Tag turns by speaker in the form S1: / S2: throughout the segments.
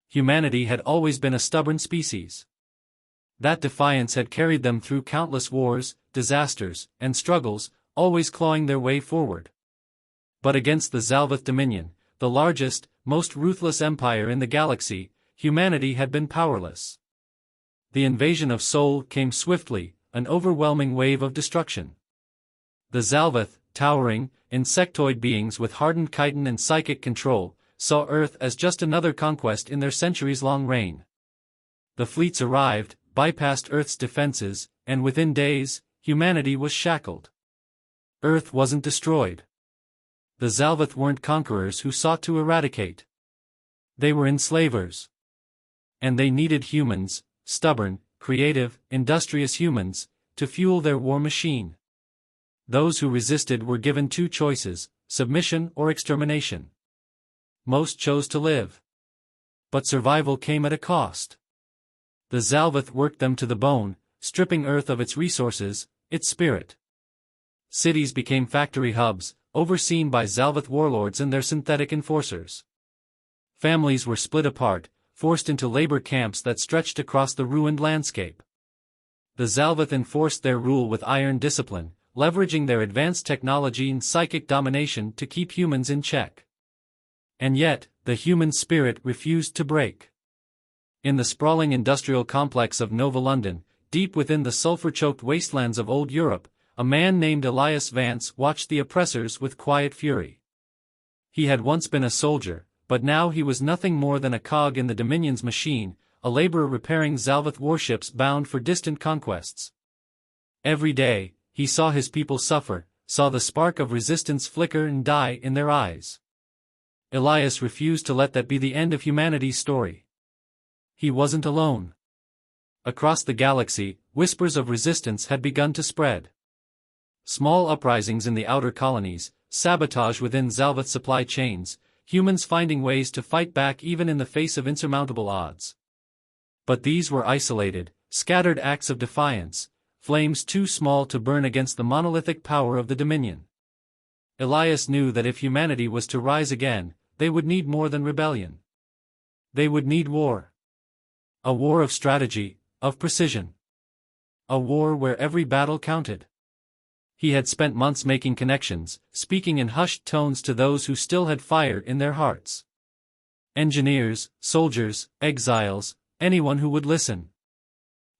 S1: Humanity had always been a stubborn species. That defiance had carried them through countless wars, disasters, and struggles, always clawing their way forward. But against the Zalvath Dominion, the largest, most ruthless empire in the galaxy, humanity had been powerless. The invasion of Sol came swiftly, an overwhelming wave of destruction. The Zalvath, towering, insectoid beings with hardened chitin and psychic control, saw Earth as just another conquest in their centuries-long reign. The fleets arrived, bypassed Earth's defenses, and within days, humanity was shackled. Earth wasn't destroyed. The Zalvath weren't conquerors who sought to eradicate. They were enslavers. And they needed humans, stubborn, creative, industrious humans, to fuel their war machine. Those who resisted were given two choices, submission or extermination. Most chose to live. But survival came at a cost. The Zalvath worked them to the bone, stripping Earth of its resources, its spirit. Cities became factory hubs, overseen by Zalvath warlords and their synthetic enforcers. Families were split apart, forced into labor camps that stretched across the ruined landscape. The Zalvath enforced their rule with iron discipline, leveraging their advanced technology and psychic domination to keep humans in check. And yet, the human spirit refused to break. In the sprawling industrial complex of Nova London, deep within the sulfur-choked wastelands of old Europe, a man named Elias Vance watched the oppressors with quiet fury. He had once been a soldier, but now he was nothing more than a cog in the Dominion's machine, a laborer repairing Zalvath warships bound for distant conquests. Every day, he saw his people suffer, saw the spark of resistance flicker and die in their eyes. Elias refused to let that be the end of humanity's story. He wasn't alone. Across the galaxy, whispers of resistance had begun to spread. Small uprisings in the outer colonies, sabotage within Zalvath supply chains, humans finding ways to fight back even in the face of insurmountable odds. But these were isolated, scattered acts of defiance, flames too small to burn against the monolithic power of the Dominion. Elias knew that if humanity was to rise again, they would need more than rebellion. They would need war. A war of strategy, of precision. A war where every battle counted. He had spent months making connections, speaking in hushed tones to those who still had fire in their hearts. Engineers, soldiers, exiles, anyone who would listen.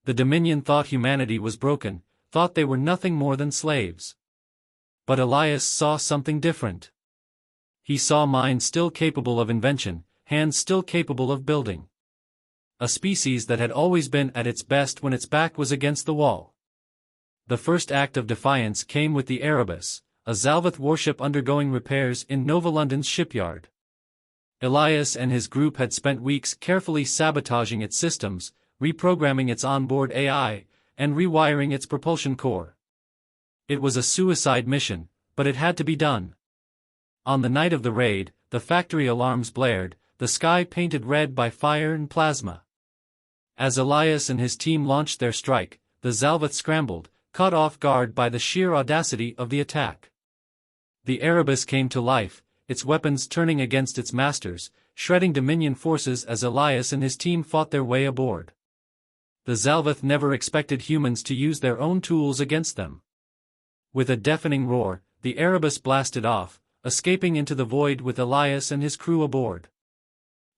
S1: The Dominion thought humanity was broken, thought they were nothing more than slaves. But Elias saw something different. He saw minds still capable of invention, hands still capable of building. A species that had always been at its best when its back was against the wall. The first act of defiance came with the Erebus, a Zalvath warship undergoing repairs in Nova London's shipyard. Elias and his group had spent weeks carefully sabotaging its systems, reprogramming its onboard AI, and rewiring its propulsion core. It was a suicide mission, but it had to be done. On the night of the raid, the factory alarms blared, the sky painted red by fire and plasma. As Elias and his team launched their strike, the Zalvath scrambled, caught off guard by the sheer audacity of the attack. The Erebus came to life, its weapons turning against its masters, shredding Dominion forces as Elias and his team fought their way aboard. The Zalvath never expected humans to use their own tools against them. With a deafening roar, the Erebus blasted off, escaping into the void with Elias and his crew aboard.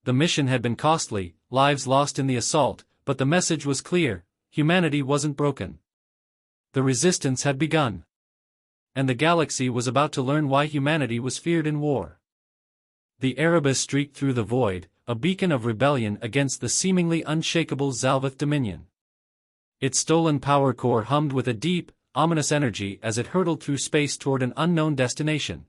S1: The mission had been costly, lives lost in the assault, but the message was clear: humanity wasn't broken. The resistance had begun. And the galaxy was about to learn why humanity was feared in war. The Erebus streaked through the void, a beacon of rebellion against the seemingly unshakable Zalvath Dominion. Its stolen power core hummed with a deep, ominous energy as it hurtled through space toward an unknown destination.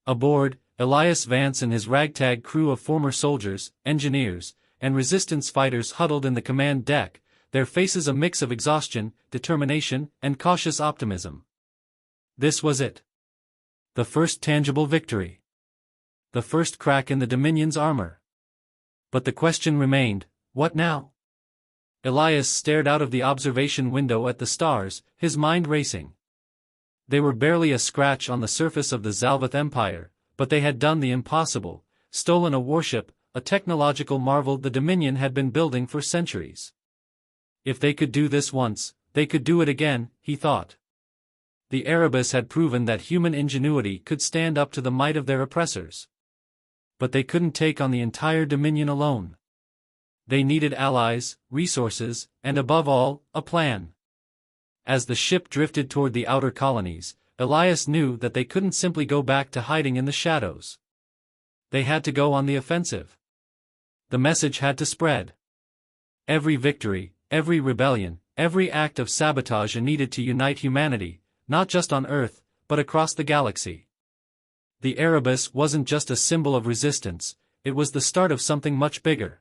S1: Aboard, Elias Vance and his ragtag crew of former soldiers, engineers, and resistance fighters huddled in the command deck, their faces a mix of exhaustion, determination, and cautious optimism. This was it. The first tangible victory. The first crack in the Dominion's armor. But the question remained, what now? Elias stared out of the observation window at the stars, his mind racing. They were barely a scratch on the surface of the Zalvath Empire, but they had done the impossible, stolen a warship, a technological marvel the Dominion had been building for centuries. If they could do this once, they could do it again, he thought. The Erebus had proven that human ingenuity could stand up to the might of their oppressors. But they couldn't take on the entire Dominion alone. They needed allies, resources, and above all, a plan. As the ship drifted toward the outer colonies, Elias knew that they couldn't simply go back to hiding in the shadows. They had to go on the offensive. The message had to spread. Every victory, every rebellion, every act of sabotage needed to unite humanity, not just on Earth, but across the galaxy. The Erebus wasn't just a symbol of resistance, it was the start of something much bigger.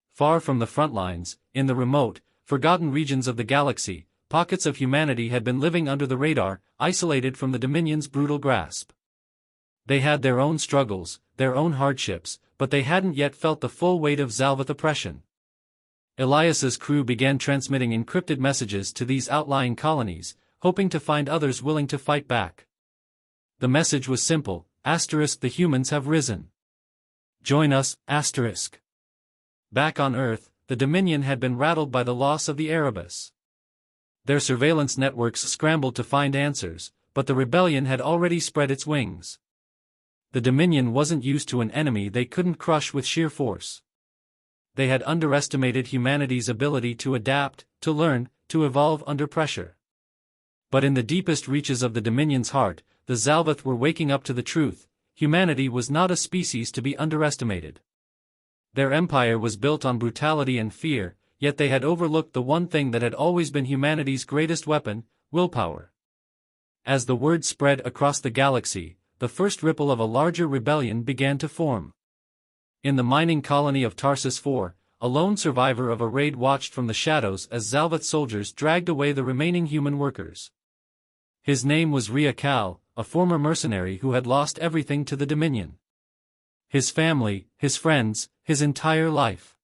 S1: Far from the front lines, in the remote, forgotten regions of the galaxy, pockets of humanity had been living under the radar, isolated from the Dominion's brutal grasp. They had their own struggles, their own hardships, but they hadn't yet felt the full weight of Zalvath oppression. Elias's crew began transmitting encrypted messages to these outlying colonies, hoping to find others willing to fight back. The message was simple: the humans have risen. Join us, Back on Earth, the Dominion had been rattled by the loss of the Erebus. Their surveillance networks scrambled to find answers, but the rebellion had already spread its wings. The Dominion wasn't used to an enemy they couldn't crush with sheer force. They had underestimated humanity's ability to adapt, to learn, to evolve under pressure. But in the deepest reaches of the Dominion's heart, the Zalvath were waking up to the truth: humanity was not a species to be underestimated. Their empire was built on brutality and fear, yet they had overlooked the one thing that had always been humanity's greatest weapon: willpower. As the word spread across the galaxy, the first ripple of a larger rebellion began to form. In the mining colony of Tarsus 4, a lone survivor of a raid watched from the shadows as Zalvath soldiers dragged away the remaining human workers. His name was Ria Kal, a former mercenary who had lost everything to the Dominion. His family, his friends, his entire life.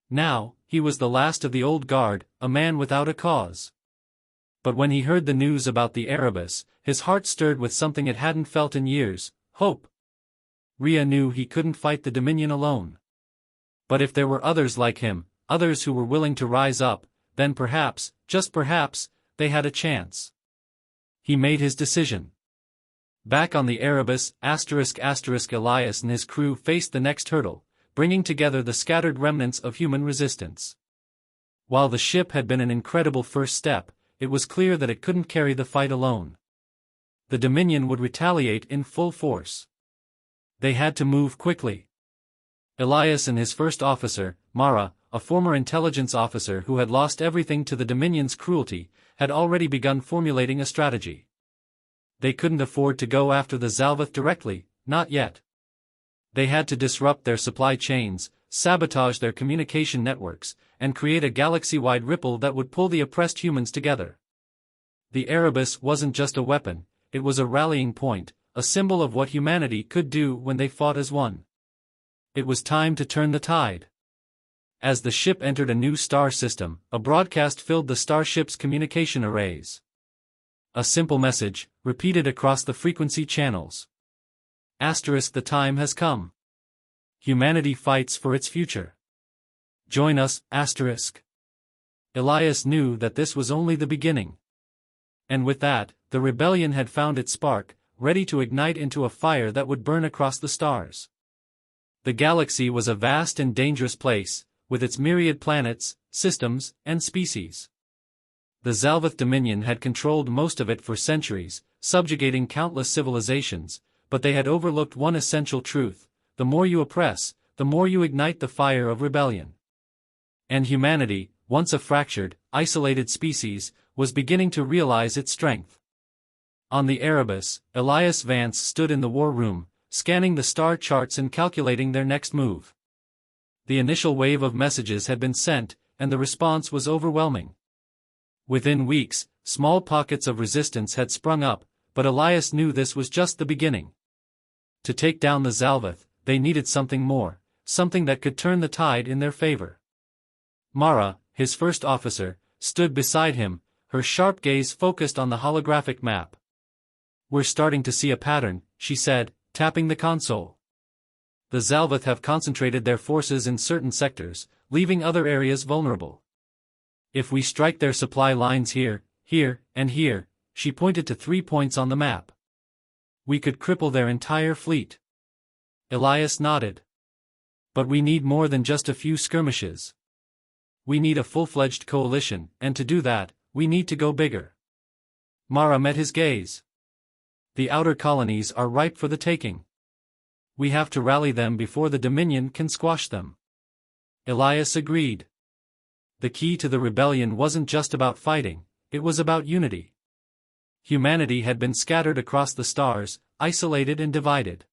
S1: Now, he was the last of the old guard, a man without a cause. But when he heard the news about the Erebus, his heart stirred with something it hadn't felt in years: hope. Ria knew he couldn't fight the Dominion alone. But if there were others like him, others who were willing to rise up, then perhaps, just perhaps, they had a chance. He made his decision. Back on the Erebus, Elias and his crew faced the next hurdle, bringing together the scattered remnants of human resistance. While the ship had been an incredible first step, it was clear that it couldn't carry the fight alone. The Dominion would retaliate in full force. They had to move quickly. Elias and his first officer, Mara, a former intelligence officer who had lost everything to the Dominion's cruelty, had already begun formulating a strategy. They couldn't afford to go after the Zalvath directly, not yet. They had to disrupt their supply chains, sabotage their communication networks, and create a galaxy-wide ripple that would pull the oppressed humans together. The Erebus wasn't just a weapon, it was a rallying point, a symbol of what humanity could do when they fought as one. It was time to turn the tide. As the ship entered a new star system, a broadcast filled the starship's communication arrays. A simple message, repeated across the frequency channels. The time has come. Humanity fights for its future. Join us, Elias knew that this was only the beginning. And with that, the rebellion had found its spark, ready to ignite into a fire that would burn across the stars. The galaxy was a vast and dangerous place, with its myriad planets, systems, and species. The Zalvath Dominion had controlled most of it for centuries, subjugating countless civilizations, but they had overlooked one essential truth: the more you oppress, the more you ignite the fire of rebellion. And humanity, once a fractured, isolated species, was beginning to realize its strength. On the Erebus, Elias Vance stood in the war room, scanning the star charts and calculating their next move. The initial wave of messages had been sent, and the response was overwhelming. Within weeks, small pockets of resistance had sprung up, but Elias knew this was just the beginning. To take down the Zalvath, they needed something more, something that could turn the tide in their favor. Mara, his first officer, stood beside him, her sharp gaze focused on the holographic map. "We're starting to see a pattern," she said, tapping the console. The Zalvath have concentrated their forces in certain sectors, leaving other areas vulnerable. If we strike their supply lines here, here, and here, she pointed to 3 points on the map, we could cripple their entire fleet. Elias nodded. But we need more than just a few skirmishes. We need a full-fledged coalition, and to do that, we need to go bigger. Mara met his gaze. The outer colonies are ripe for the taking. We have to rally them before the Dominion can squash them. Elias agreed. The key to the rebellion wasn't just about fighting, it was about unity. Humanity had been scattered across the stars, isolated and divided.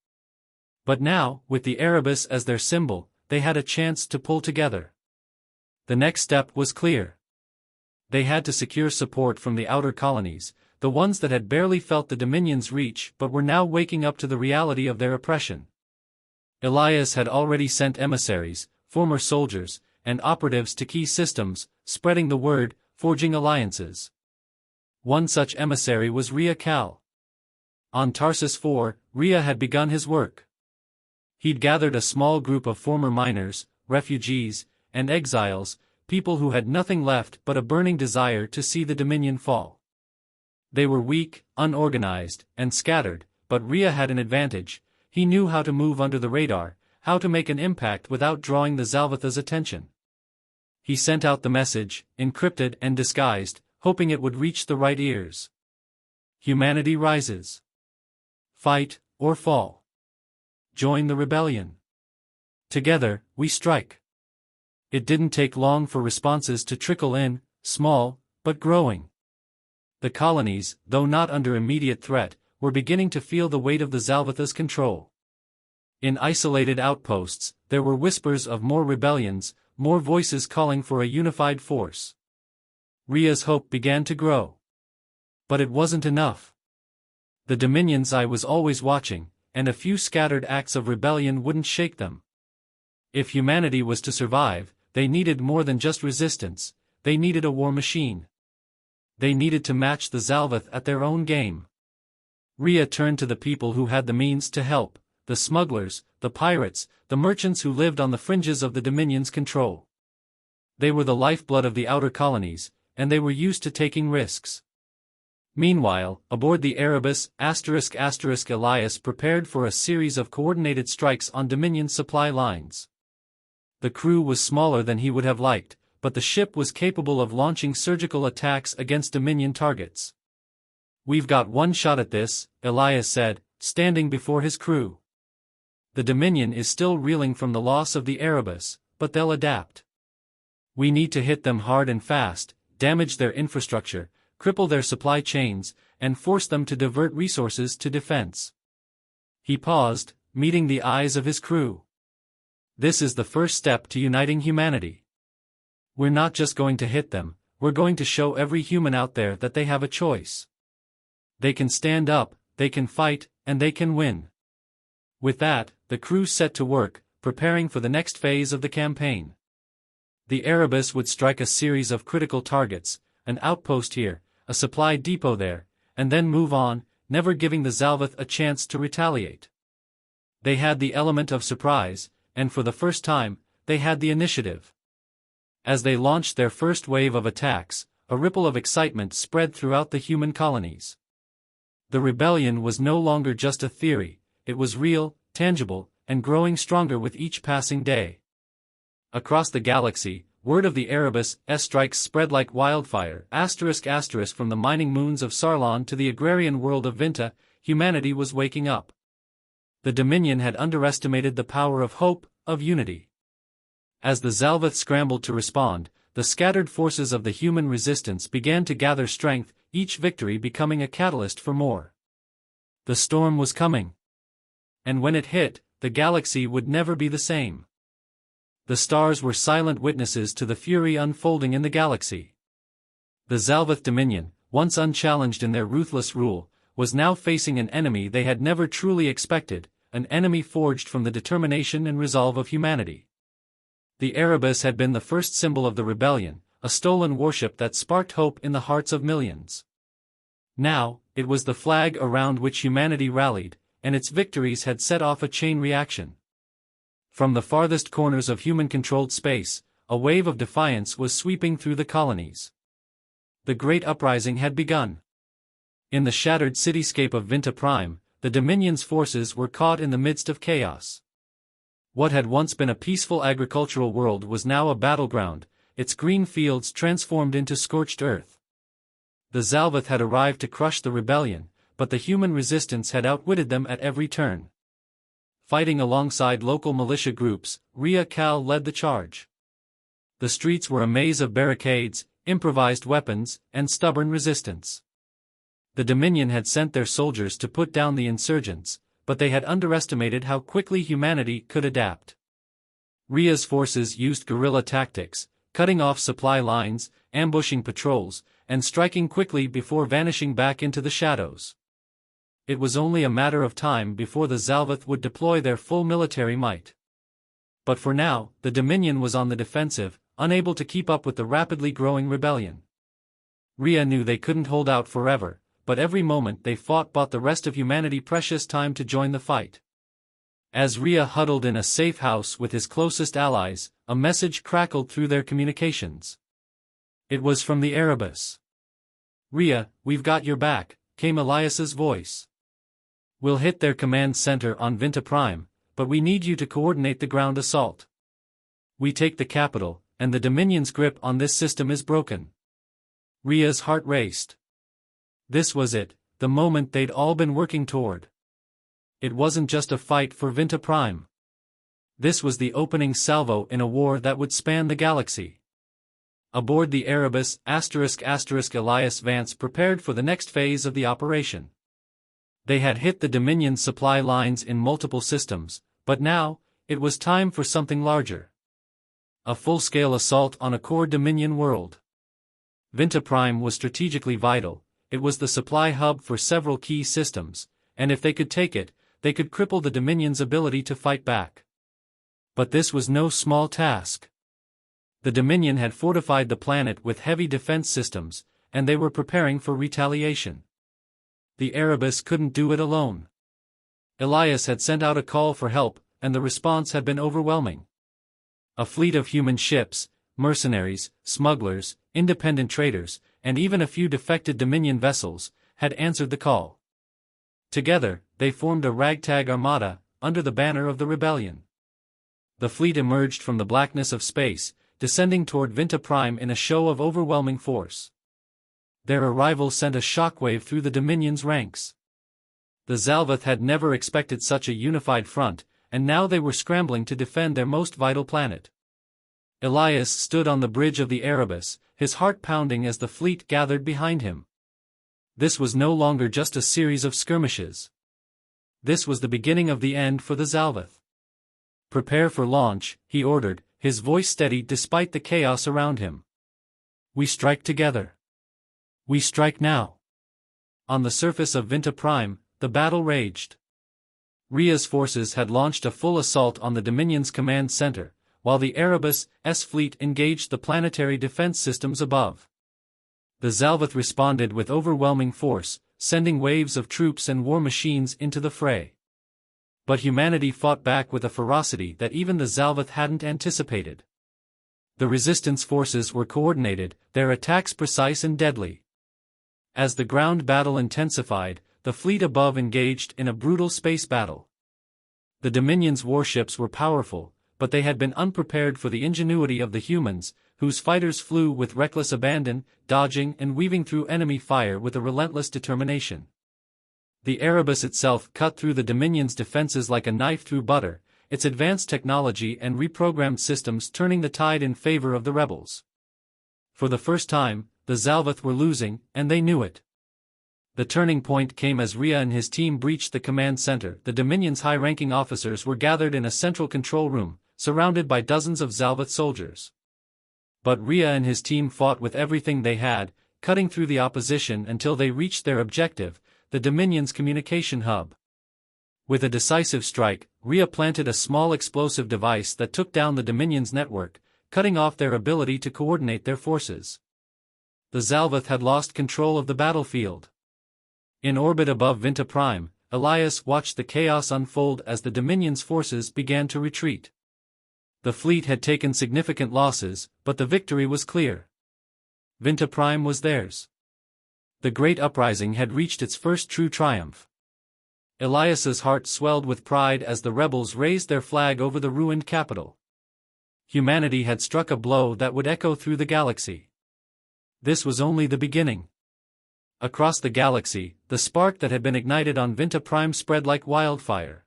S1: But now, with the Erebus as their symbol, they had a chance to pull together. The next step was clear. They had to secure support from the outer colonies, the ones that had barely felt the Dominion's reach but were now waking up to the reality of their oppression. Elias had already sent emissaries, former soldiers, and operatives to key systems, spreading the word, forging alliances. One such emissary was Rhea Cal. On Tarsus 4, Rhea had begun his work. He'd gathered a small group of former miners, refugees, and exiles, people who had nothing left but a burning desire to see the Dominion fall. They were weak, unorganized, and scattered, but Rhea had an advantage. He knew how to move under the radar, how to make an impact without drawing the Zalvatha's attention. He sent out the message, encrypted and disguised, hoping it would reach the right ears. Humanity rises. Fight, or fall. Join the rebellion. Together, we strike. It didn't take long for responses to trickle in, small, but growing. The colonies, though not under immediate threat, were beginning to feel the weight of the Zalvatha's control. In isolated outposts, there were whispers of more rebellions, more voices calling for a unified force. Rhea's hope began to grow. But it wasn't enough. The Dominion's eye was always watching, and a few scattered acts of rebellion wouldn't shake them. If humanity was to survive, they needed more than just resistance, they needed a war machine. They needed to match the Zalvath at their own game. Rhea turned to the people who had the means to help, the smugglers, the pirates, the merchants who lived on the fringes of the Dominion's control. They were the lifeblood of the outer colonies, and they were used to taking risks. Meanwhile, aboard the Erebus, **** Elias prepared for a series of coordinated strikes on Dominion supply lines. The crew was smaller than he would have liked, but the ship was capable of launching surgical attacks against Dominion targets. "We've got one shot at this," Elias said, standing before his crew. "The Dominion is still reeling from the loss of the Erebus, but they'll adapt. We need to hit them hard and fast, damage their infrastructure, cripple their supply chains, and force them to divert resources to defense." He paused, meeting the eyes of his crew. "This is the first step to uniting humanity. We're not just going to hit them, we're going to show every human out there that they have a choice. They can stand up, they can fight, and they can win." With that, the crew set to work, preparing for the next phase of the campaign. The Erebus would strike a series of critical targets, an outpost here, a supply depot there, and then move on, never giving the Zalvath a chance to retaliate. They had the element of surprise, and for the first time, they had the initiative. As they launched their first wave of attacks, a ripple of excitement spread throughout the human colonies. The rebellion was no longer just a theory, it was real, tangible, and growing stronger with each passing day. Across the galaxy, word of the Erebus' strikes spread like wildfire, ***, from the mining moons of Sarlon to the agrarian world of Vinta, humanity was waking up. The Dominion had underestimated the power of hope, of unity. As the Zalvath scrambled to respond, the scattered forces of the human resistance began to gather strength, each victory becoming a catalyst for more. The storm was coming. And when it hit, the galaxy would never be the same. The stars were silent witnesses to the fury unfolding in the galaxy. The Zalvath Dominion, once unchallenged in their ruthless rule, was now facing an enemy they had never truly expected, an enemy forged from the determination and resolve of humanity. The Erebus had been the first symbol of the rebellion, a stolen warship that sparked hope in the hearts of millions. Now, it was the flag around which humanity rallied, and its victories had set off a chain reaction. From the farthest corners of human-controlled space, a wave of defiance was sweeping through the colonies. The great uprising had begun. In the shattered cityscape of Vinta Prime, the Dominion's forces were caught in the midst of chaos. What had once been a peaceful agricultural world was now a battleground, its green fields transformed into scorched earth. The Zalvath had arrived to crush the rebellion, but the human resistance had outwitted them at every turn. Fighting alongside local militia groups, Rhea Kal led the charge. The streets were a maze of barricades, improvised weapons, and stubborn resistance. The Dominion had sent their soldiers to put down the insurgents, but they had underestimated how quickly humanity could adapt. Rhea's forces used guerrilla tactics, cutting off supply lines, ambushing patrols, and striking quickly before vanishing back into the shadows. It was only a matter of time before the Zalvath would deploy their full military might. But for now, the Dominion was on the defensive, unable to keep up with the rapidly growing rebellion. Rhea knew they couldn't hold out forever, but every moment they fought bought the rest of humanity precious time to join the fight. As Rhea huddled in a safe house with his closest allies, a message crackled through their communications. It was from the Erebus. "Rhea, we've got your back," came Elias's voice. "We'll hit their command center on Vinta Prime, but we need you to coordinate the ground assault. We take the capital, and the Dominion's grip on this system is broken." Rhea's heart raced. This was it, the moment they'd all been working toward. It wasn't just a fight for Vinta Prime. This was the opening salvo in a war that would span the galaxy. Aboard the Erebus, Elias Vance prepared for the next phase of the operation. They had hit the Dominion's supply lines in multiple systems, but now, it was time for something larger. A full-scale assault on a core Dominion world. Vinta Prime was strategically vital. It was the supply hub for several key systems, and if they could take it, they could cripple the Dominion's ability to fight back. But this was no small task. The Dominion had fortified the planet with heavy defense systems, and they were preparing for retaliation. The Erebus couldn't do it alone. Elias had sent out a call for help, and the response had been overwhelming. A fleet of human ships, mercenaries, smugglers, independent traders, and even a few defected Dominion vessels, had answered the call. Together, they formed a ragtag armada, under the banner of the rebellion. The fleet emerged from the blackness of space, descending toward Vinta Prime in a show of overwhelming force. Their arrival sent a shockwave through the Dominion's ranks. The Zalvath had never expected such a unified front, and now they were scrambling to defend their most vital planet. Elias stood on the bridge of the Erebus, his heart pounding as the fleet gathered behind him. This was no longer just a series of skirmishes. This was the beginning of the end for the Zalvath. "Prepare for launch," he ordered, his voice steady despite the chaos around him. "We strike together. We strike now." On the surface of Vinta Prime, the battle raged. Rhea's forces had launched a full assault on the Dominion's command center, while the Erebus' fleet engaged the planetary defense systems above. The Zalvath responded with overwhelming force, sending waves of troops and war machines into the fray. But humanity fought back with a ferocity that even the Zalvath hadn't anticipated. The resistance forces were coordinated, their attacks precise and deadly. As the ground battle intensified, the fleet above engaged in a brutal space battle. The Dominion's warships were powerful, but they had been unprepared for the ingenuity of the humans, whose fighters flew with reckless abandon, dodging and weaving through enemy fire with a relentless determination. The Erebus itself cut through the Dominion's defenses like a knife through butter, its advanced technology and reprogrammed systems turning the tide in favor of the rebels. For the first time, the Zalvath were losing, and they knew it. The turning point came as Rhea and his team breached the command center. The Dominion's high-ranking officers were gathered in a central control room, surrounded by dozens of Zalvath soldiers. But Rhea and his team fought with everything they had, cutting through the opposition until they reached their objective, the Dominion's communication hub. With a decisive strike, Rhea planted a small explosive device that took down the Dominion's network, cutting off their ability to coordinate their forces. The Zalvath had lost control of the battlefield. In orbit above Vinta Prime, Elias watched the chaos unfold as the Dominion's forces began to retreat. The fleet had taken significant losses, but the victory was clear. Vinta Prime was theirs. The great uprising had reached its first true triumph. Elias's heart swelled with pride as the rebels raised their flag over the ruined capital. Humanity had struck a blow that would echo through the galaxy. This was only the beginning. Across the galaxy, the spark that had been ignited on Vinta Prime spread like wildfire.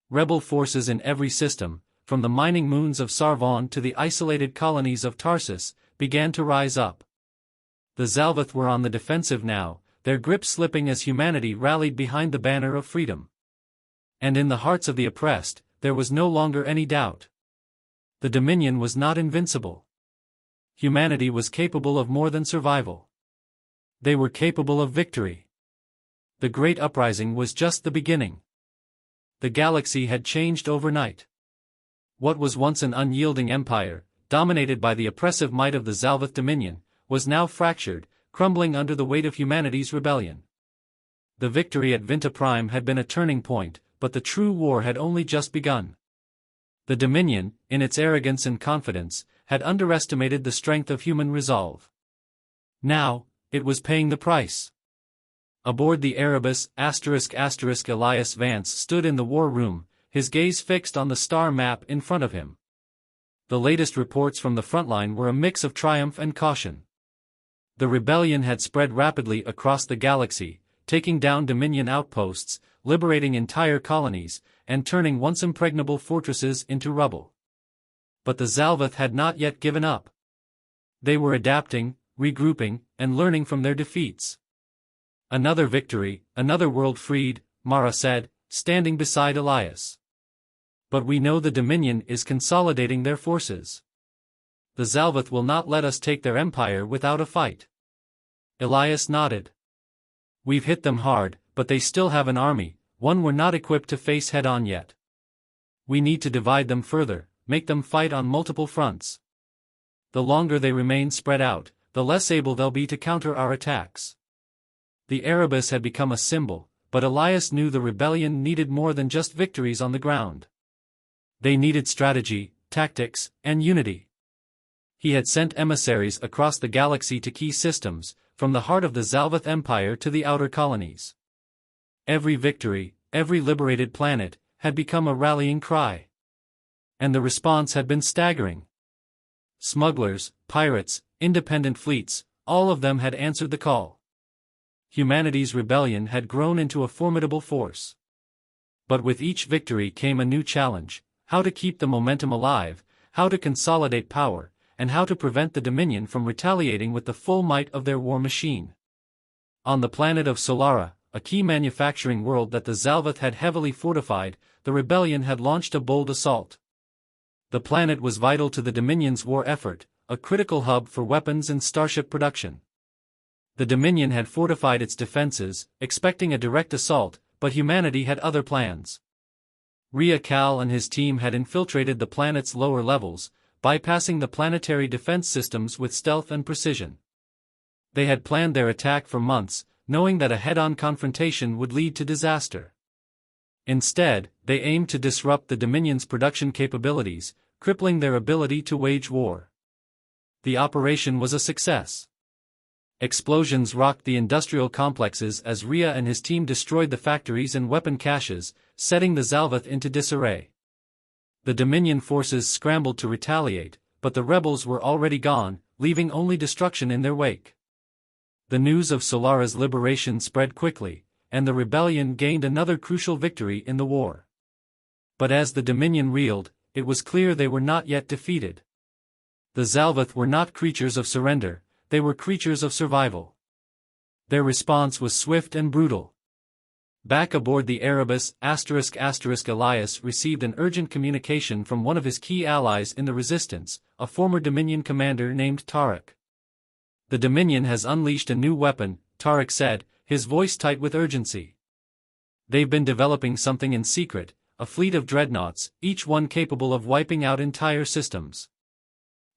S1: Rebel forces in every system, from the mining moons of Sarvon to the isolated colonies of Tarsus, began to rise up. The Zalvath were on the defensive now, their grip slipping as humanity rallied behind the banner of freedom. And in the hearts of the oppressed, there was no longer any doubt. The Dominion was not invincible. Humanity was capable of more than survival. They were capable of victory. The Great Uprising was just the beginning. The galaxy had changed overnight. What was once an unyielding empire, dominated by the oppressive might of the Zalvath Dominion, was now fractured, crumbling under the weight of humanity's rebellion. The victory at Vinta Prime had been a turning point, but the true war had only just begun. The Dominion, in its arrogance and confidence, had underestimated the strength of human resolve. Now, it was paying the price. Aboard the Erebus, **** Elias Vance stood in the war room, his gaze fixed on the star map in front of him. The latest reports from the frontline were a mix of triumph and caution. The rebellion had spread rapidly across the galaxy, taking down Dominion outposts, liberating entire colonies, and turning once impregnable fortresses into rubble. But the Zalvath had not yet given up. They were adapting, regrouping, and learning from their defeats. "Another victory, another world freed," Mara said, standing beside Elias. "But we know the Dominion is consolidating their forces. The Zalvath will not let us take their empire without a fight." Elias nodded. "We've hit them hard, but they still have an army, one we're not equipped to face head-on yet. We need to divide them further, make them fight on multiple fronts. The longer they remain spread out, the less able they'll be to counter our attacks." The Erebus had become a symbol, but Elias knew the rebellion needed more than just victories on the ground. They needed strategy, tactics, and unity. He had sent emissaries across the galaxy to key systems, from the heart of the Zalvath Empire to the outer colonies. Every victory, every liberated planet, had become a rallying cry. And the response had been staggering. Smugglers, pirates, independent fleets, all of them had answered the call. Humanity's rebellion had grown into a formidable force. But with each victory came a new challenge: how to keep the momentum alive, how to consolidate power, and how to prevent the Dominion from retaliating with the full might of their war machine. On the planet of Solara, a key manufacturing world that the Zalvath had heavily fortified, the rebellion had launched a bold assault. The planet was vital to the Dominion's war effort, a critical hub for weapons and starship production. The Dominion had fortified its defenses, expecting a direct assault, but humanity had other plans. Rhea Kal and his team had infiltrated the planet's lower levels, bypassing the planetary defense systems with stealth and precision. They had planned their attack for months, knowing that a head-on confrontation would lead to disaster. Instead, they aimed to disrupt the Dominion's production capabilities, crippling their ability to wage war. The operation was a success. Explosions rocked the industrial complexes as Rhea and his team destroyed the factories and weapon caches, setting the Zalvath into disarray. The Dominion forces scrambled to retaliate, but the rebels were already gone, leaving only destruction in their wake. The news of Solara's liberation spread quickly, and the rebellion gained another crucial victory in the war. But as the Dominion reeled, it was clear they were not yet defeated. The Zalvath were not creatures of surrender, they were creatures of survival. Their response was swift and brutal. Back aboard the Erebus, **** Elias received an urgent communication from one of his key allies in the Resistance, a former Dominion commander named Tarek. "The Dominion has unleashed a new weapon," Tarek said, his voice tight with urgency. "They've been developing something in secret, a fleet of dreadnoughts, each one capable of wiping out entire systems.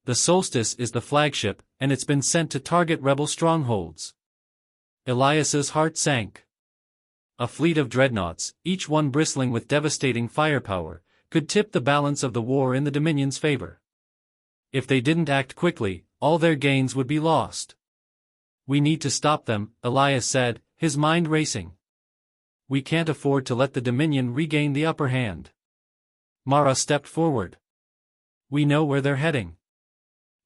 S1: The Solstice is the flagship, and it's been sent to target rebel strongholds." Elias's heart sank. A fleet of dreadnoughts, each one bristling with devastating firepower, could tip the balance of the war in the Dominion's favor. If they didn't act quickly, all their gains would be lost. We need to stop them, Elias said, his mind racing. We can't afford to let the Dominion regain the upper hand. Mara stepped forward. We know where they're heading.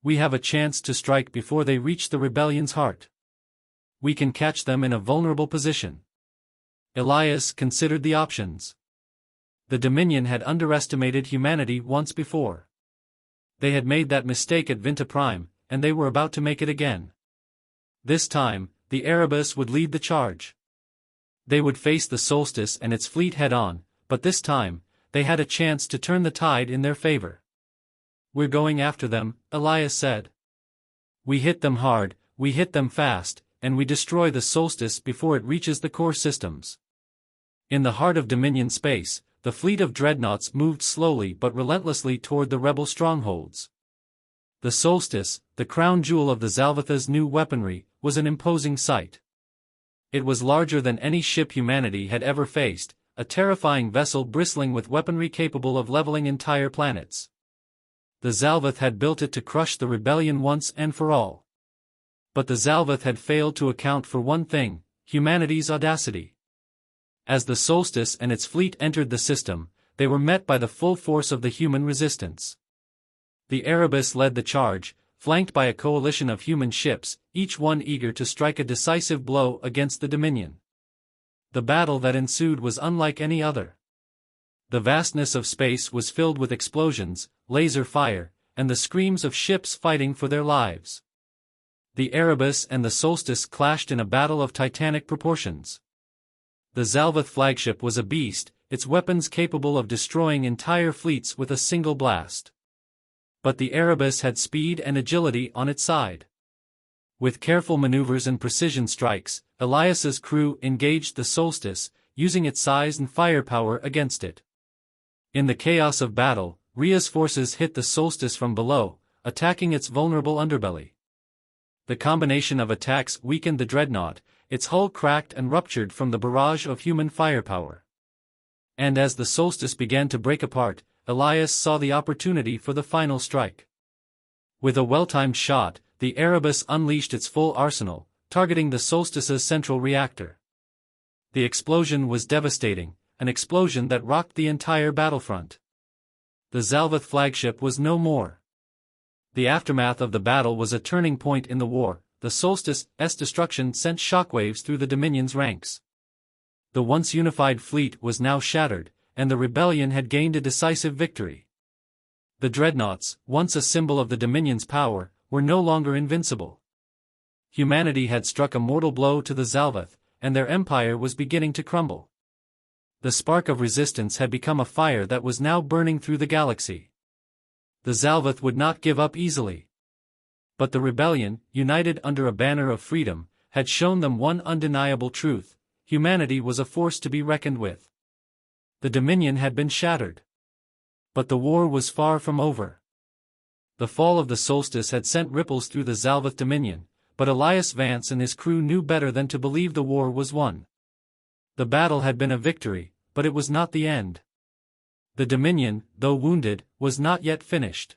S1: We have a chance to strike before they reach the rebellion's heart. We can catch them in a vulnerable position. Elias considered the options. The Dominion had underestimated humanity once before. They had made that mistake at Vinta Prime, and they were about to make it again. This time, the Erebus would lead the charge. They would face the Solstice and its fleet head-on, but this time, they had a chance to turn the tide in their favor. We're going after them, Elias said. We hit them hard, we hit them fast, and we destroy the Solstice before it reaches the core systems. In the heart of Dominion space, the fleet of dreadnoughts moved slowly but relentlessly toward the rebel strongholds. The Solstice, the crown jewel of the Zalvatha's new weaponry, was an imposing sight. It was larger than any ship humanity had ever faced, a terrifying vessel bristling with weaponry capable of leveling entire planets. The Zalvath had built it to crush the rebellion once and for all. But the Zalvath had failed to account for one thing: humanity's audacity. As the Solstice and its fleet entered the system, they were met by the full force of the human resistance. The Erebus led the charge, flanked by a coalition of human ships, each one eager to strike a decisive blow against the Dominion. The battle that ensued was unlike any other. The vastness of space was filled with explosions, laser fire, and the screams of ships fighting for their lives. The Erebus and the Solstice clashed in a battle of titanic proportions. The Zalvath flagship was a beast, its weapons capable of destroying entire fleets with a single blast. But the Erebus had speed and agility on its side. With careful maneuvers and precision strikes, Elias's crew engaged the Solstice, using its size and firepower against it. In the chaos of battle, Rhea's forces hit the Solstice from below, attacking its vulnerable underbelly. The combination of attacks weakened the dreadnought, its hull cracked and ruptured from the barrage of human firepower. And as the Solstice began to break apart, Elias saw the opportunity for the final strike. With a well-timed shot, the Erebus unleashed its full arsenal, targeting the Solstice's central reactor. The explosion was devastating, an explosion that rocked the entire battlefront. The Zalvath flagship was no more. The aftermath of the battle was a turning point in the war. The Solstice's destruction sent shockwaves through the Dominion's ranks. The once unified fleet was now shattered, and the rebellion had gained a decisive victory. The dreadnoughts, once a symbol of the Dominion's power, were no longer invincible. Humanity had struck a mortal blow to the Zalvath, and their empire was beginning to crumble. The spark of resistance had become a fire that was now burning through the galaxy. The Zalvath would not give up easily. But the rebellion, united under a banner of freedom, had shown them one undeniable truth: humanity was a force to be reckoned with. The Dominion had been shattered. But the war was far from over. The fall of the Solstice had sent ripples through the Zalvath Dominion, but Elias Vance and his crew knew better than to believe the war was won. The battle had been a victory, but it was not the end. The Dominion, though wounded, was not yet finished.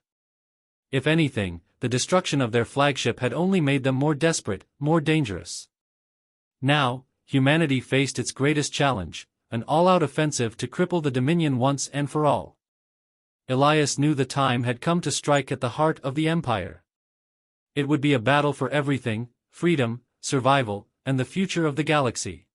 S1: If anything, the destruction of their flagship had only made them more desperate, more dangerous. Now, humanity faced its greatest challenge, an all-out offensive to cripple the Dominion once and for all. Elias knew the time had come to strike at the heart of the Empire. It would be a battle for everything: freedom, survival, and the future of the galaxy.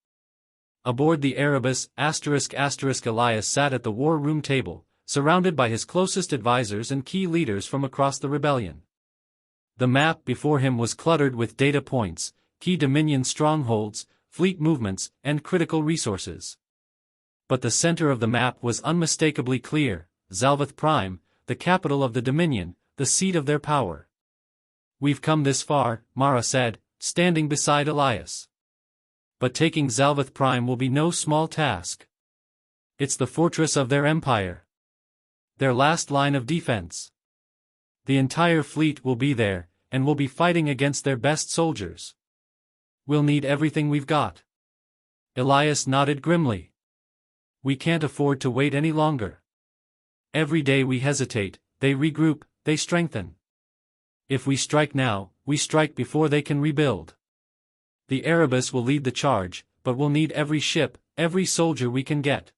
S1: Aboard the Erebus, Elias sat at the war room table, surrounded by his closest advisors and key leaders from across the rebellion. The map before him was cluttered with data points, key Dominion strongholds, fleet movements, and critical resources. But the center of the map was unmistakably clear: Zalvath Prime, the capital of the Dominion, the seat of their power. "We've come this far," Mara said, standing beside Elias. "But taking Zalvath Prime will be no small task. It's the fortress of their empire. Their last line of defense. The entire fleet will be there, and we'll be fighting against their best soldiers. We'll need everything we've got." Elias nodded grimly. "We can't afford to wait any longer. every day we hesitate, they regroup, they strengthen. If we strike now, we strike before they can rebuild. The Erebus will lead the charge, but we'll need every ship, every soldier we can get.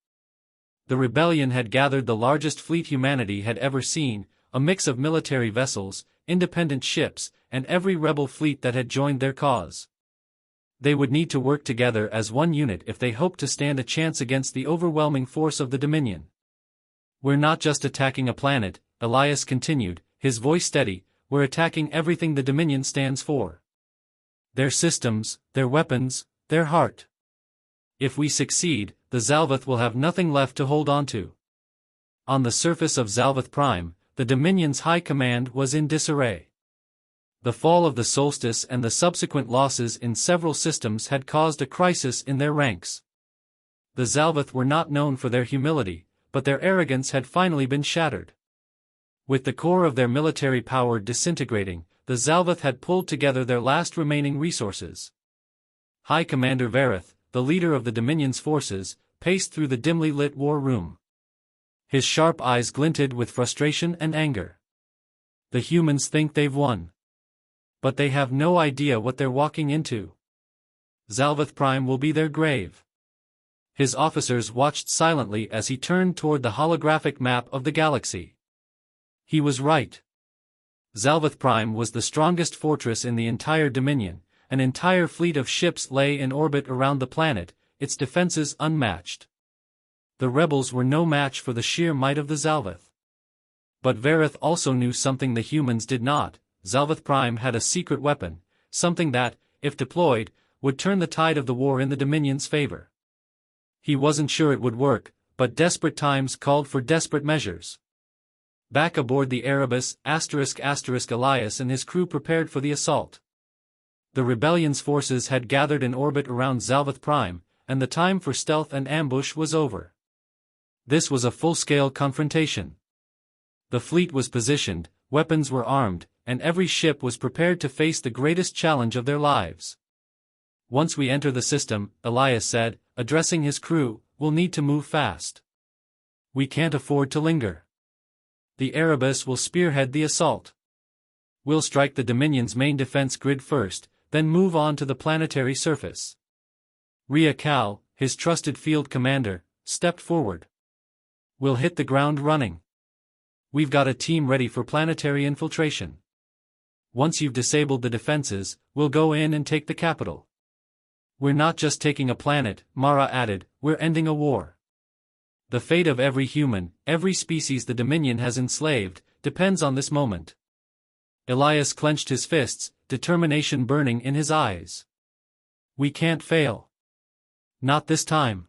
S1: The rebellion had gathered the largest fleet humanity had ever seen, a mix of military vessels, independent ships, and every rebel fleet that had joined their cause. They would need to work together as one unit if they hoped to stand a chance against the overwhelming force of the Dominion. We're not just attacking a planet, Elias continued, his voice steady, we're attacking everything the Dominion stands for. Their systems, their weapons, their heart. If we succeed, the Zalvath will have nothing left to hold on to. On the surface of Zalvath Prime, the Dominion's high command was in disarray. The fall of the solstice and the subsequent losses in several systems had caused a crisis in their ranks. The Zalvath were not known for their humility, but their arrogance had finally been shattered. With the core of their military power disintegrating, the Zalvath had pulled together their last remaining resources. High Commander Vareth, the leader of the Dominion's forces, paced through the dimly lit war room. His sharp eyes glinted with frustration and anger. The humans think they've won. But they have no idea what they're walking into. Zalvath Prime will be their grave. His officers watched silently as he turned toward the holographic map of the galaxy. He was right. Zalvath Prime was the strongest fortress in the entire Dominion. An entire fleet of ships lay in orbit around the planet, its defenses unmatched. The rebels were no match for the sheer might of the Zalvath. But Vareth also knew something the humans did not. Zalvath Prime had a secret weapon, something that, if deployed, would turn the tide of the war in the Dominion's favor. He wasn't sure it would work, but desperate times called for desperate measures. Back aboard the Erebus, Elias and his crew prepared for the assault. The rebellion's forces had gathered in orbit around Zalvath Prime, and the time for stealth and ambush was over. This was a full-scale confrontation. The fleet was positioned, weapons were armed, and every ship was prepared to face the greatest challenge of their lives. Once we enter the system, Elias said, addressing his crew, we'll need to move fast. We can't afford to linger. The Erebus will spearhead the assault. We'll strike the Dominion's main defense grid first, then move on to the planetary surface. Rhea Cal, his trusted field commander, stepped forward. We'll hit the ground running. We've got a team ready for planetary infiltration. Once you've disabled the defenses, we'll go in and take the capital. We're not just taking a planet, Mara added, we're ending a war. The fate of every human, every species the Dominion has enslaved, depends on this moment. Elias clenched his fists, determination burning in his eyes. We can't fail. Not this time.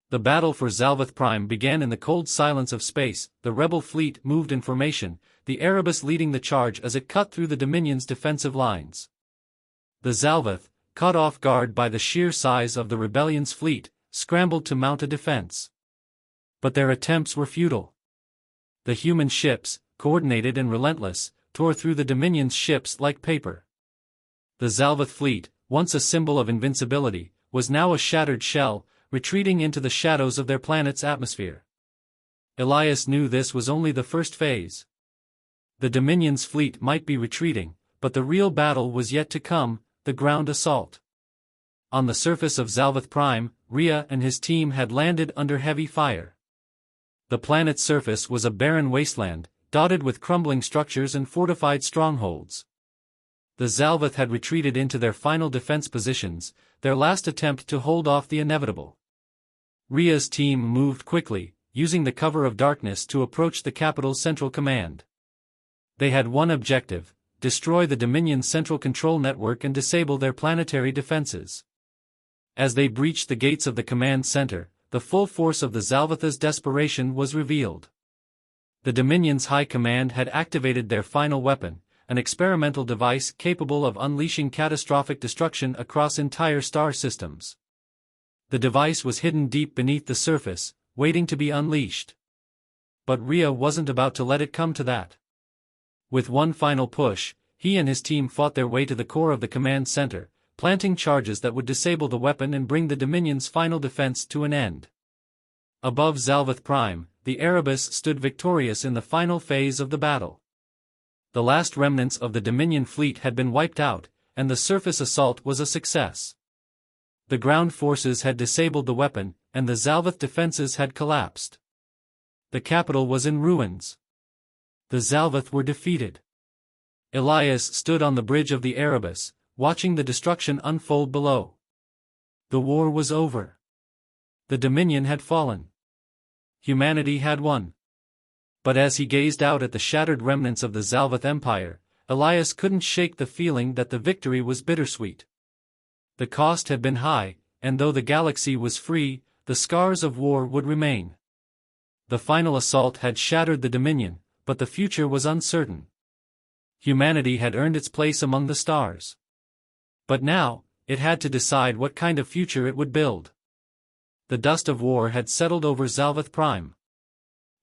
S1: The battle for Zalvath Prime began in the cold silence of space. The rebel fleet moved in formation, the Erebus leading the charge as it cut through the Dominion's defensive lines. The Zalvath, caught off guard by the sheer size of the rebellion's fleet, scrambled to mount a defense. But their attempts were futile. The human ships, coordinated and relentless, tore through the Dominion's ships like paper. The Zalvath fleet, once a symbol of invincibility, was now a shattered shell, retreating into the shadows of their planet's atmosphere. Elias knew this was only the first phase. The Dominion's fleet might be retreating, but the real battle was yet to come, the ground assault. On the surface of Zalvath Prime, Rhea and his team had landed under heavy fire. The planet's surface was a barren wasteland, dotted with crumbling structures and fortified strongholds. The Zalvath had retreated into their final defense positions, their last attempt to hold off the inevitable. Rhea's team moved quickly, using the cover of darkness to approach the capital's central command. They had one objective: destroy the Dominion's central control network and disable their planetary defenses. As they breached the gates of the command center, the full force of the Zalvath's desperation was revealed. The Dominion's high command had activated their final weapon, an experimental device capable of unleashing catastrophic destruction across entire star systems. The device was hidden deep beneath the surface, waiting to be unleashed. But Rhea wasn't about to let it come to that. With one final push, he and his team fought their way to the core of the command center, planting charges that would disable the weapon and bring the Dominion's final defense to an end. Above Zalvath Prime, the Erebus stood victorious in the final phase of the battle. The last remnants of the Dominion fleet had been wiped out, and the surface assault was a success. The ground forces had disabled the weapon, and the Zalvath defenses had collapsed. The capital was in ruins. The Zalvath were defeated. Elias stood on the bridge of the Erebus, watching the destruction unfold below. The war was over. The Dominion had fallen. Humanity had won. But as he gazed out at the shattered remnants of the Zalvath Empire, Elias couldn't shake the feeling that the victory was bittersweet. The cost had been high, and though the galaxy was free, the scars of war would remain. The final assault had shattered the Dominion, but the future was uncertain. Humanity had earned its place among the stars. But now, it had to decide what kind of future it would build. The dust of war had settled over Zalvath Prime.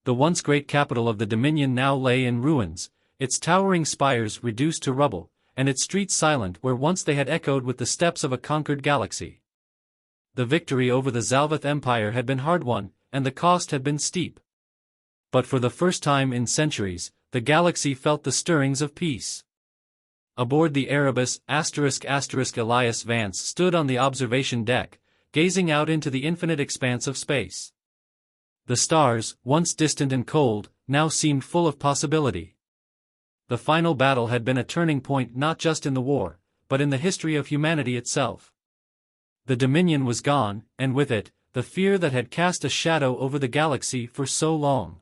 S1: The once great capital of the Dominion now lay in ruins, its towering spires reduced to rubble, and its streets silent where once they had echoed with the steps of a conquered galaxy. The victory over the Zalvath Empire had been hard won, and the cost had been steep. But for the first time in centuries, the galaxy felt the stirrings of peace. Aboard the Erebus, **** Elias Vance stood on the observation deck, gazing out into the infinite expanse of space. The stars, once distant and cold, now seemed full of possibility. The final battle had been a turning point not just in the war, but in the history of humanity itself. The Dominion was gone, and with it, the fear that had cast a shadow over the galaxy for so long.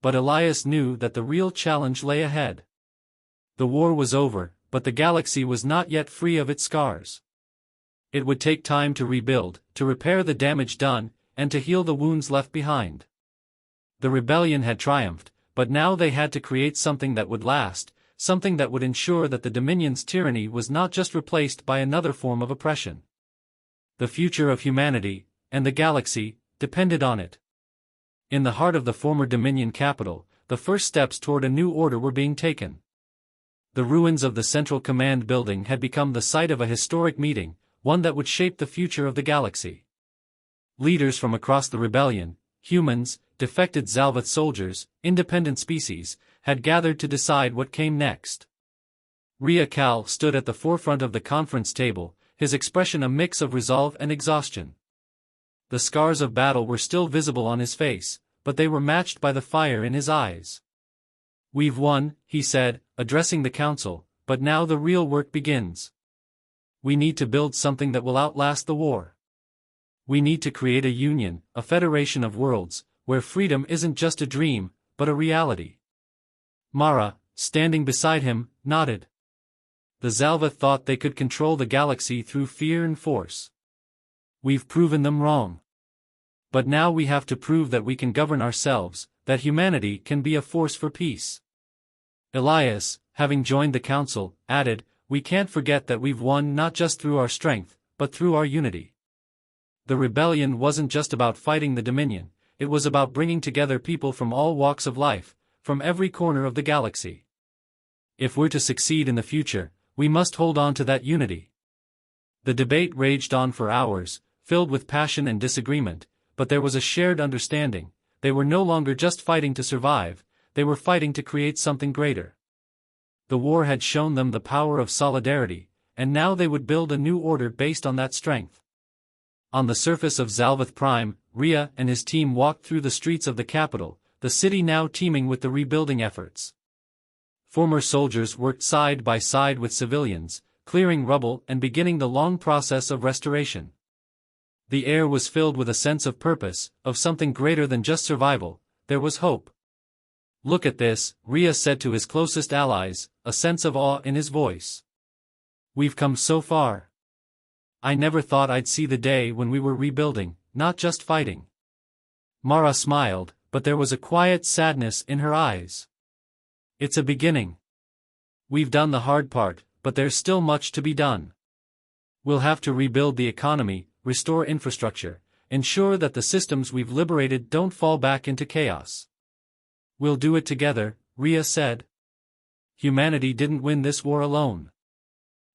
S1: But Elias knew that the real challenge lay ahead. The war was over, but the galaxy was not yet free of its scars. It would take time to rebuild, to repair the damage done, and to heal the wounds left behind. The rebellion had triumphed, but now they had to create something that would last, something that would ensure that the Dominion's tyranny was not just replaced by another form of oppression. The future of humanity, and the galaxy, depended on it. In the heart of the former Dominion capital, the first steps toward a new order were being taken. The ruins of the Central Command building had become the site of a historic meeting, one that would shape the future of the galaxy. Leaders from across the rebellion, humans, defected Zalvath soldiers, independent species, had gathered to decide what came next. Rhea Kal stood at the forefront of the conference table, his expression a mix of resolve and exhaustion. The scars of battle were still visible on his face, but they were matched by the fire in his eyes. "We've won," he said, addressing the council, "but now the real work begins. We need to build something that will outlast the war. We need to create a union, a federation of worlds, where freedom isn't just a dream, but a reality." Mara, standing beside him, nodded. The Zalvath thought they could control the galaxy through fear and force. "We've proven them wrong. But now we have to prove that we can govern ourselves, that humanity can be a force for peace." Elias, having joined the council, added, "We can't forget that we've won not just through our strength, but through our unity. The rebellion wasn't just about fighting the Dominion, it was about bringing together people from all walks of life, from every corner of the galaxy. If we're to succeed in the future, we must hold on to that unity." The debate raged on for hours, filled with passion and disagreement, but there was a shared understanding. They were no longer just fighting to survive, they were fighting to create something greater. The war had shown them the power of solidarity, and now they would build a new order based on that strength. On the surface of Zalvath Prime, Rhea and his team walked through the streets of the capital, the city now teeming with the rebuilding efforts. Former soldiers worked side by side with civilians, clearing rubble and beginning the long process of restoration. The air was filled with a sense of purpose, of something greater than just survival. There was hope. "Look at this," Rhea said to his closest allies, a sense of awe in his voice. "We've come so far. I never thought I'd see the day when we were rebuilding, not just fighting." Mara smiled, but there was a quiet sadness in her eyes. "It's a beginning. We've done the hard part, but there's still much to be done. We'll have to rebuild the economy, restore infrastructure, ensure that the systems we've liberated don't fall back into chaos." "We'll do it together," Rhea said. "Humanity didn't win this war alone.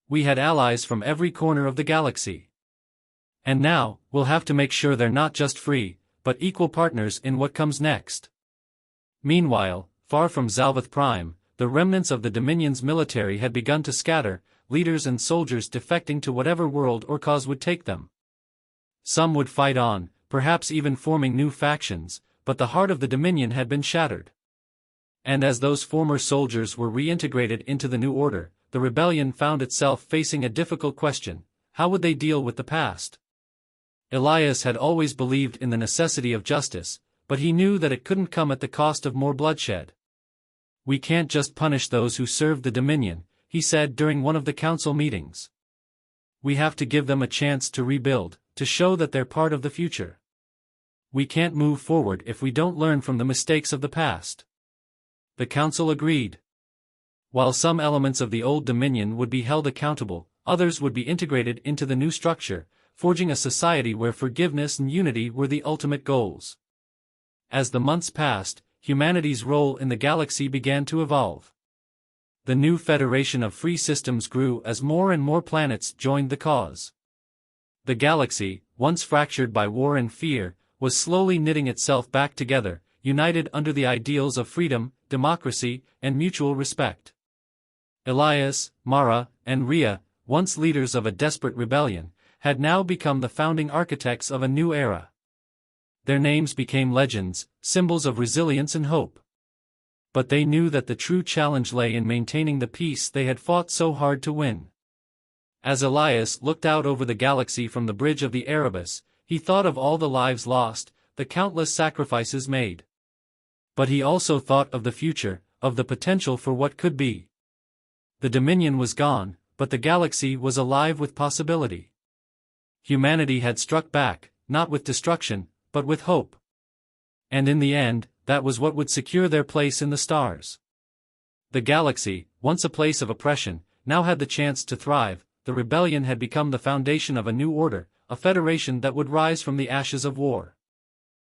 S1: We had allies from every corner of the galaxy. And now, we'll have to make sure they're not just free, but equal partners in what comes next. Meanwhile, far from Zalvath Prime, the remnants of the Dominion's military had begun to scatter, leaders and soldiers defecting to whatever world or cause would take them. Some would fight on, perhaps even forming new factions, but the heart of the Dominion had been shattered. And as those former soldiers were reintegrated into the new order, the rebellion found itself facing a difficult question: how would they deal with the past? Elias had always believed in the necessity of justice, but he knew that it couldn't come at the cost of more bloodshed. "We can't just punish those who served the Dominion," he said during one of the council meetings. "We have to give them a chance to rebuild, to show that they're part of the future. We can't move forward if we don't learn from the mistakes of the past." The council agreed. While some elements of the old Dominion would be held accountable, others would be integrated into the new structure, forging a society where forgiveness and unity were the ultimate goals. As the months passed, humanity's role in the galaxy began to evolve. The new Federation of Free Systems grew as more and more planets joined the cause. The galaxy, once fractured by war and fear, was slowly knitting itself back together, united under the ideals of freedom, democracy, and mutual respect. Elias, Mara, and Rhea, once leaders of a desperate rebellion, had now become the founding architects of a new era. Their names became legends, symbols of resilience and hope. But they knew that the true challenge lay in maintaining the peace they had fought so hard to win. As Elias looked out over the galaxy from the bridge of the Erebus, he thought of all the lives lost, the countless sacrifices made. But he also thought of the future, of the potential for what could be. The Dominion was gone, but the galaxy was alive with possibility. Humanity had struck back, not with destruction, but with hope. And in the end, that was what would secure their place in the stars. The galaxy, once a place of oppression, now had the chance to thrive. The rebellion had become the foundation of a new order, a federation that would rise from the ashes of war.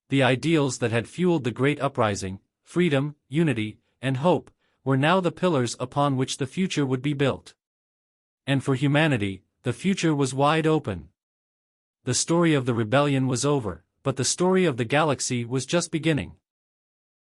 S1: The ideals that had fueled the Great Uprising, freedom, unity, and hope, were now the pillars upon which the future would be built. And for humanity, the future was wide open. The story of the rebellion was over, but the story of the galaxy was just beginning.